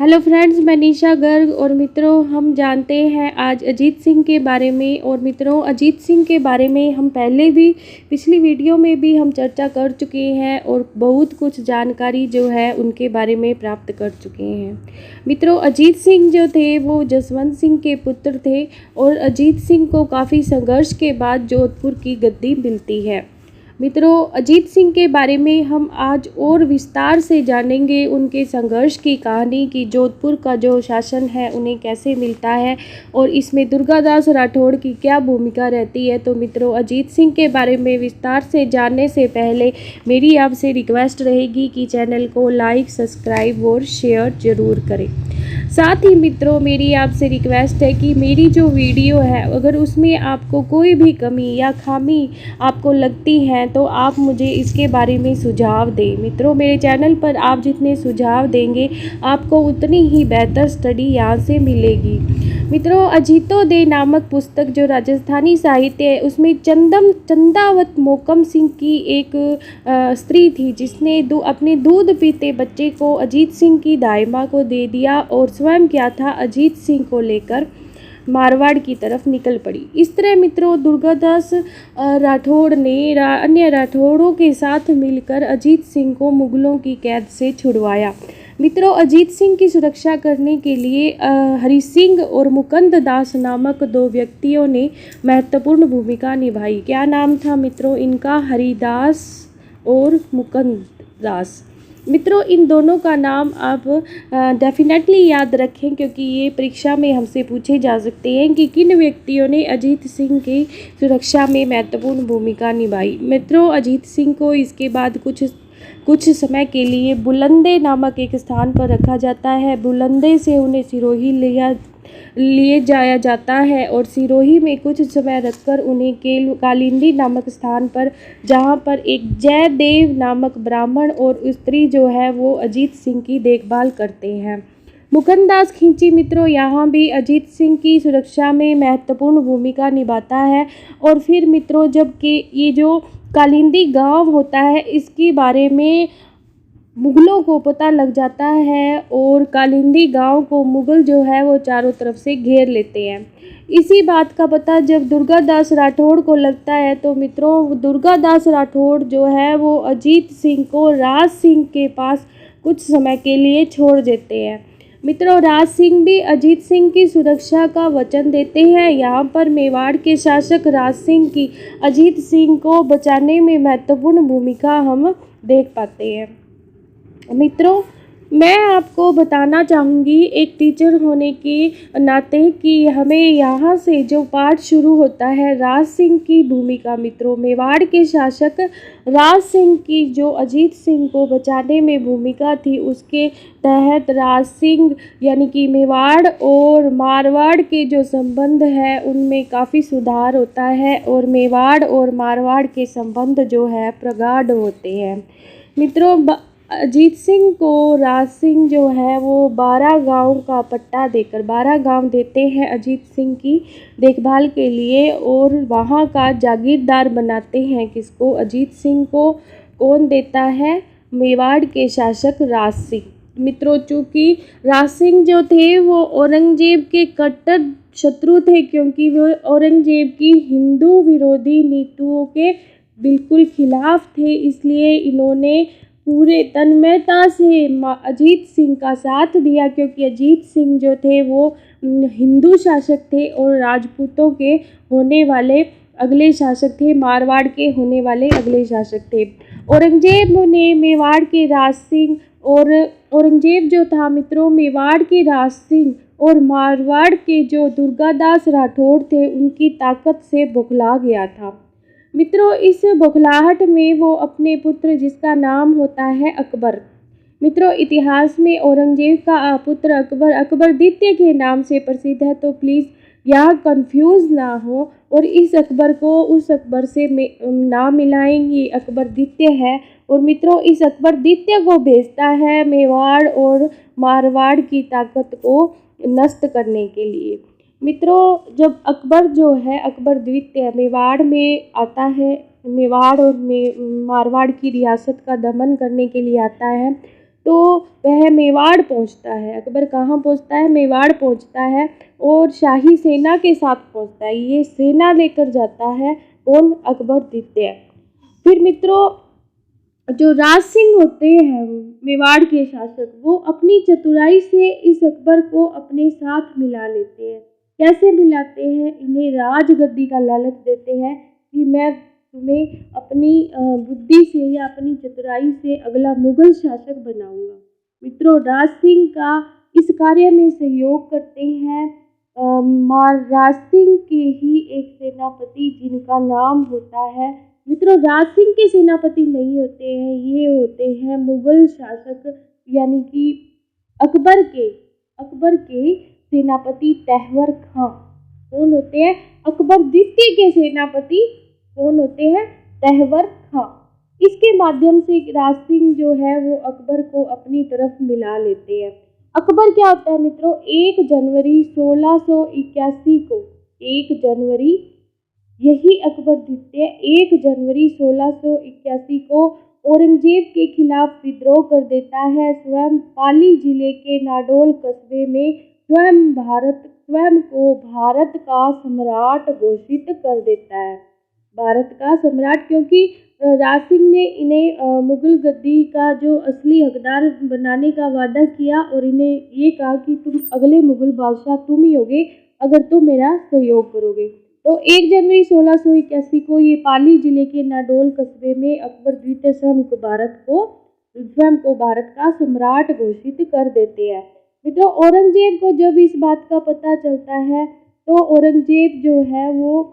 Hello friends, मैं निशा गर्ग और मित्रों हम जानते हैं आज अजीत सिंह के बारे में। और मित्रों, अजीत सिंह के बारे में हम पहले भी पिछली वीडियो में भी हम चर्चा कर चुके हैं और बहुत कुछ जानकारी जो है उनके बारे में प्राप्त कर चुके हैं। मित्रों, अजीत सिंह जो थे वो जसवंत सिंह के पुत्र थे और अजीत सिंह को काफ़ी संघर्ष के बाद जोधपुर की गद्दी मिलती है। मित्रों, अजीत सिंह के बारे में हम आज और विस्तार से जानेंगे, उनके संघर्ष की कहानी कि जोधपुर का जो शासन है उन्हें कैसे मिलता है और इसमें दुर्गादास राठौड़ की क्या भूमिका रहती है। तो मित्रों, अजीत सिंह के बारे में विस्तार से जानने से पहले मेरी आपसे रिक्वेस्ट रहेगी कि चैनल को लाइक, सब्सक्राइब और शेयर ज़रूर करें। साथ ही मित्रों, मेरी आपसे रिक्वेस्ट है कि मेरी जो वीडियो है अगर उसमें आपको कोई भी कमी या खामी आपको लगती है तो आप मुझे इसके बारे में सुझाव दें। मित्रों, मेरे चैनल पर आप जितने सुझाव देंगे आपको उतनी ही बेहतर स्टडी यहाँ से मिलेगी। मित्रों, अजीतोदय नामक पुस्तक जो राजस्थानी साहित्य है उसमें चंदावत मोकम सिंह की एक स्त्री थी जिसने अपने दूध पीते बच्चे को अजीत सिंह की दाइमा को दे दिया और स्वयं क्या था अजीत सिंह को लेकर मारवाड़ की तरफ निकल पड़ी। इस तरह मित्रों, दुर्गादास राठौड़ ने अन्य राठौड़ों के साथ मिलकर अजीत सिंह को मुगलों की कैद से छुड़वाया। मित्रों, अजीत सिंह की सुरक्षा करने के लिए हरि सिंह और मुकुंद दास नामक दो व्यक्तियों ने महत्वपूर्ण भूमिका निभाई। क्या नाम था मित्रों इनका? हरिदास और मुकुंद दास। मित्रों, इन दोनों का नाम आप डेफिनेटली याद रखें क्योंकि ये परीक्षा में हमसे पूछे जा सकते हैं कि किन व्यक्तियों ने अजीत सिंह की सुरक्षा में महत्वपूर्ण भूमिका निभाई। मित्रों, अजीत सिंह को इसके बाद कुछ समय के लिए बुलंदे नामक एक स्थान पर रखा जाता है। बुलंदे से उन्हें सिरोही लिए जाया जाता है और सिरोही में कुछ समय रखकर उन्हें कालिंदी नामक स्थान पर, जहां पर एक जयदेव नामक ब्राह्मण और स्त्री जो है वो अजीत सिंह की देखभाल करते हैं। मुकुंददास खींची मित्रों यहाँ भी अजीत सिंह की सुरक्षा में महत्वपूर्ण भूमिका निभाता है। और फिर मित्रों, जबकि ये जो कालिंदी गांव होता है इसके बारे में मुगलों को पता लग जाता है और कालिंदी गांव को मुगल जो है वो चारों तरफ से घेर लेते हैं। इसी बात का पता जब दुर्गादास राठौड़ को लगता है तो मित्रों, दुर्गादास राठौड़ जो है वो अजीत सिंह को राज सिंह के पास कुछ समय के लिए छोड़ देते हैं। मित्रों, राज सिंह भी अजीत सिंह की सुरक्षा का वचन देते हैं। यहाँ पर मेवाड़ के शासक राज सिंह की अजीत सिंह को बचाने में महत्वपूर्ण भूमिका हम देख पाते हैं। मित्रों, मैं आपको बताना चाहूँगी एक टीचर होने के नाते कि हमें यहाँ से जो पाठ शुरू होता है राज सिंह की भूमिका। मित्रों, मेवाड़ के शासक राज सिंह की जो अजीत सिंह को बचाने में भूमिका थी उसके तहत राज सिंह यानी कि मेवाड़ और मारवाड़ के जो संबंध है उनमें काफ़ी सुधार होता है और मेवाड़ और मारवाड़ के संबंध जो है प्रगाढ़ होते हैं। मित्रों, अजीत सिंह को राज सिंह जो है वो 12 गांव का पट्टा देकर 12 गांव देते हैं अजीत सिंह की देखभाल के लिए और वहां का जागीरदार बनाते हैं। किसको? अजीत सिंह को। कौन देता है? मेवाड़ के शासक राज सिंह। मित्रों, चूँकि राज सिंह जो थे वो औरंगजेब के कट्टर शत्रु थे क्योंकि वो औरंगजेब की हिंदू विरोधी नीतियों के बिल्कुल खिलाफ थे, इसलिए इन्होंने पूरे तन्मयता से अजीत सिंह का साथ दिया क्योंकि अजीत सिंह जो थे वो हिंदू शासक थे और राजपूतों के होने वाले अगले शासक थे, मारवाड़ के होने वाले अगले शासक थे। औरंगजेब ने मेवाड़ के राज सिंह और औरंगजेब जो था मित्रों मेवाड़ के राज सिंह और मारवाड़ के जो दुर्गादास राठौड़ थे उनकी ताकत से बौखला गया था। मित्रों, इस बौखलाहट में वो अपने पुत्र जिसका नाम होता है अकबर। मित्रों, इतिहास में औरंगजेब का पुत्र अकबर द्वितीय के नाम से प्रसिद्ध है, तो प्लीज़ यहाँ कंफ्यूज ना हो और इस अकबर को उस अकबर से ना मिलाएंगे। अकबर द्वितीय है और मित्रों इस अकबर द्वितीय को भेजता है मेवाड़ और मारवाड़ की ताकत को नष्ट करने के लिए। मित्रों, जब अकबर जो है अकबर द्वितीय मेवाड़ में आता है, मेवाड़ और मारवाड़ की रियासत का दमन करने के लिए आता है, तो वह मेवाड़ पहुंचता है। अकबर कहाँ पहुंचता है? मेवाड़ पहुंचता है और शाही सेना के साथ पहुंचता है। ये सेना लेकर जाता है कौन? अकबरदित्य। फिर मित्रों, जो राज सिंह होते हैं मेवाड़ के शासक, वो अपनी चतुराई से इस अकबर को अपने साथ मिला लेते हैं। कैसे मिलाते हैं? इन्हें राजगद्दी का लालच देते हैं कि मैं तुम्हें अपनी बुद्धि से या अपनी चतुराई से अगला मुगल शासक बनाऊंगा। मित्रों, राज सिंह का इस कार्य में सहयोग करते हैं महाराज सिंह के ही एक सेनापति जिनका नाम होता है, मित्रों, राज सिंह के सेनापति नहीं होते हैं, ये होते हैं मुगल शासक यानी कि अकबर के सेनापति तहवर खां। कौन होते हैं? अकबरदित्य के सेनापति कौन होते हैं? तहवर खां। इसके माध्यम से राज सिंह जो है वो अकबर को अपनी तरफ मिला लेते हैं। अकबर क्या होता है मित्रों? 1 जनवरी 1681 को, 1 जनवरी, यही अकबरदित्य 1 जनवरी 1681 को औरंगजेब के खिलाफ विद्रोह कर देता है। स्वयं पाली जिले के नाडोल कस्बे में स्वयं को भारत का सम्राट घोषित कर देता है। भारत का सम्राट, क्योंकि राज सिंह ने इन्हें मुगल गद्दी का जो असली हकदार बनाने का वादा किया और इन्हें ये कहा कि तुम अगले मुगल बादशाह तुम ही होगे अगर तुम मेरा सहयोग करोगे। तो 1 जनवरी 1681 को ये पाली जिले के नाडोल कस्बे में अकबरदित्य स्वयं को भारत का सम्राट घोषित कर देते हैं। मित्रों, औरंगजेब को जब इस बात का पता चलता है तो औरंगजेब जो है वो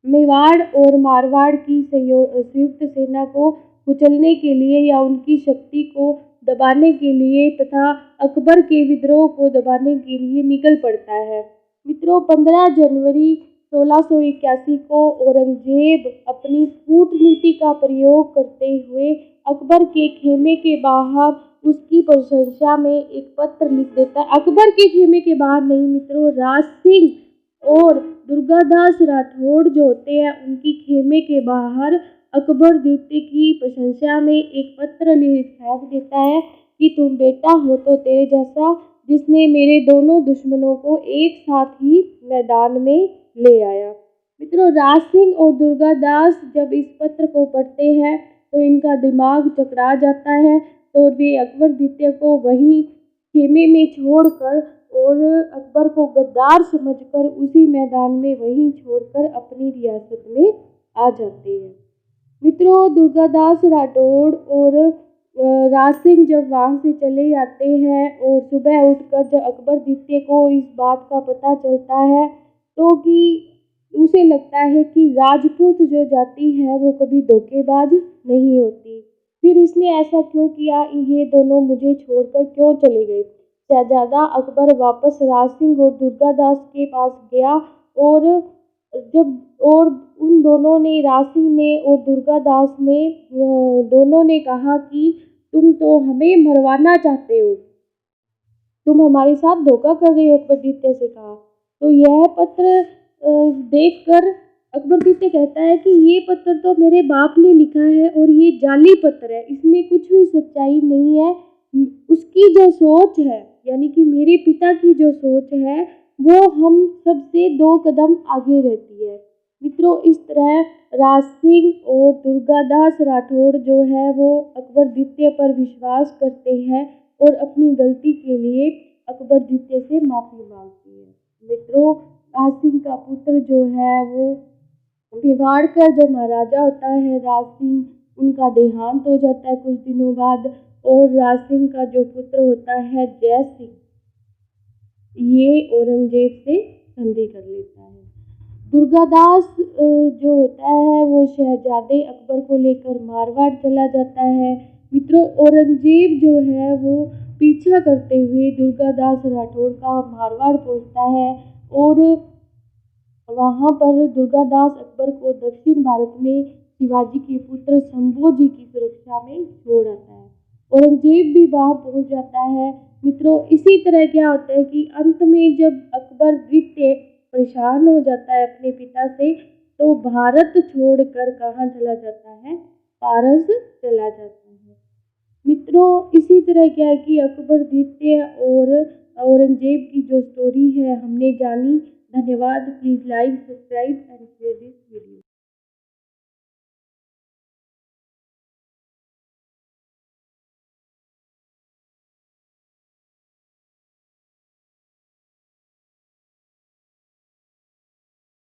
मेवाड़ और मारवाड़ की संयुक्त सेना को कुचलने के लिए या उनकी शक्ति को दबाने के लिए तथा अकबर के विद्रोह को दबाने के लिए निकल पड़ता है। मित्रों, 15 जनवरी 1681 को औरंगजेब अपनी कूटनीति का प्रयोग करते हुए अकबर के खेमे के बाहर उसकी प्रशंसा में एक पत्र लिख देता है। अकबर के खेमे के बाहर नहीं मित्रों, राज सिंह और दुर्गादास राठौड़ जो होते हैं उनकी खेमे के बाहर अकबरदित्य की प्रशंसा में एक पत्र लिख देता है कि तुम बेटा हो तो तेरे जैसा जिसने मेरे दोनों दुश्मनों को एक साथ ही मैदान में ले आया। मित्रों, राज सिंह और दुर्गादास जब इस पत्र को पढ़ते हैं तो इनका दिमाग चकरा जाता है, तो वे अकबरदित्य को वहीं खेमे में छोड़कर और अकबर को गद्दार समझकर उसी मैदान में वहीं छोड़कर अपनी रियासत में आ जाते हैं। मित्रों, दुर्गादास राठौड़ और राज सिंह जब वहाँ से चले जाते हैं और सुबह उठकर जब अकबरदित्य को इस बात का पता चलता है तो कि उसे लगता है कि राजपूत जो जाति है वो कभी धोखेबाज नहीं होती, फिर इसने ऐसा क्यों किया, ये दोनों मुझे छोड़कर क्यों चले गए। शहजादा अकबर वापस राज सिंह और दुर्गादास के पास गया और उन दोनों ने, राज सिंह ने और दुर्गादास ने, दोनों ने कहा कि तुम तो हमें मरवाना चाहते हो, तुम हमारे साथ धोखा कर रहे हो, अकबरदित्य से कहा। तो यह पत्र देखकर अकबरदित्य कहता है कि ये पत्र तो मेरे बाप ने लिखा है और ये जाली पत्र है, इसमें कुछ भी सच्चाई नहीं है। उसकी जो सोच है यानी कि मेरे पिता की जो सोच है वो हम सबसे 2 कदम आगे रहती है। मित्रों, इस तरह राज सिंह और दुर्गादास राठौड़ जो है वो अकबरदित्य पर विश्वास करते हैं और अपनी गलती के लिए अकबरदित्य से माफ़ी मांगते हैं। मित्रों, राज सिंह का पुत्र जो है वो मेवाड़ का जो महाराजा होता है राज सिंह, उनका देहांत हो जाता है कुछ दिनों बाद और राज सिंह का जो पुत्र होता है जय सिंह, ये औरंगजेब से संधि कर लेता है। दुर्गादास जो होता है वो शहजादे अकबर को लेकर मारवाड़ चला जाता है। मित्रों, औरंगजेब जो है वो पीछा करते हुए दुर्गादास राठौड़ का मारवाड़ पहुंचता है और वहाँ पर दुर्गादास अकबर को दक्षिण भारत में शिवाजी के पुत्र संभोजी की सुरक्षा में छोड़ आता है। औरंगजेब भी वहाँ पहुँच जाता है। मित्रों, इसी तरह क्या होता है कि अंत में जब अकबरदित्य परेशान हो जाता है अपने पिता से तो भारत छोड़कर कहाँ चला जाता है? पारस चला जाता है। मित्रों इसी तरह क्या है कि अकबर द्वितीय और औरंगजेब की जो स्टोरी है हमने जानी। धन्यवाद। Please like subscribe and share this.